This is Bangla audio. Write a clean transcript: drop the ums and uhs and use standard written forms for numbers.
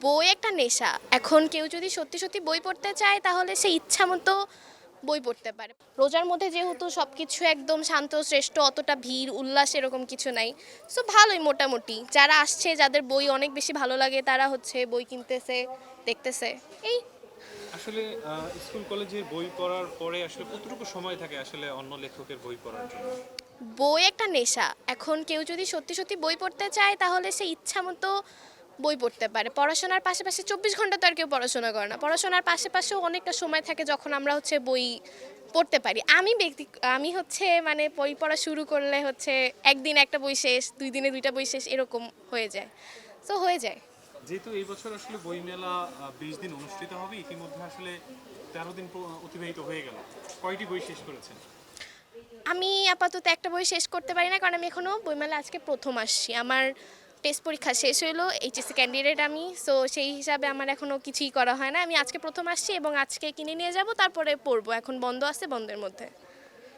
বই একটা নেশা। এখন কেউ যদি সত্যি সত্যি বই পড়তে চায় তাহলে সে ইচ্ছা মতো বই পড়তে পারে। রোজার মধ্যে যেহেতু সব কিছু একদম শান্ত শ্রেষ্ঠ, অতটা ভিড় উল্লাস এরকম কিছু নাই। সো ভালোই মোটামুটি, যারা আসছে যাদের বই অনেক বেশি ভালো লাগে তারা হচ্ছে বই কিনতেছে, দেখতেছে এই। আসলে স্কুল কলেজে বই পড়ার পরে আসলে কতটুকু সময় থাকে আসলে অন্য লেখকের বই পড়ার জন্য? বই একটা নেশা। এখন কেউ যদি সত্যি সত্যি বই পড়তে চায় তাহলে সে ইচ্ছা মতো বই পড়তে পারে। পড়াশোনার পাশাপাশি ২৪ ঘন্টা তো আর কেউ পড়াশোনা করে না। পড়াশোনার পাশাপাশিও অনেকটা সময় থাকে যখন আমরা হচ্ছে বই পড়তে পারি। আমি হচ্ছে মানে বই পড়া শুরু করলে হচ্ছে একদিন একটা বই শেষ, ২ দিনে ২টা বই শেষ এরকম হয়ে যায়। সো হয়ে যায়। যেহেতু এই বছর আসলে বইমেলা ২০ দিন অনুষ্ঠিত হবে, ইতিমধ্যে আসলে ১৩ দিন অতিবাহিত হয়ে গেল, কয়টি বই শেষ করেছেন? আমি আপাতত একটা বই শেষ করতে পারি না, কারণ আমি এখনো বইমেলা আজকে প্রথম আসছি। আমার টেস্ট পরীক্ষা শেষ হইলো, এইচএসসি ক্যান্ডিডেট আমি। সো সেই হিসাবে আমার এখনো কিছুই করা হয় না। আমি আজকে প্রথম আসছি এবং আজকে কিনে নিয়ে যাব, তারপরে পড়বো। এখন বন্ধ আছে, বন্ধের মধ্যে।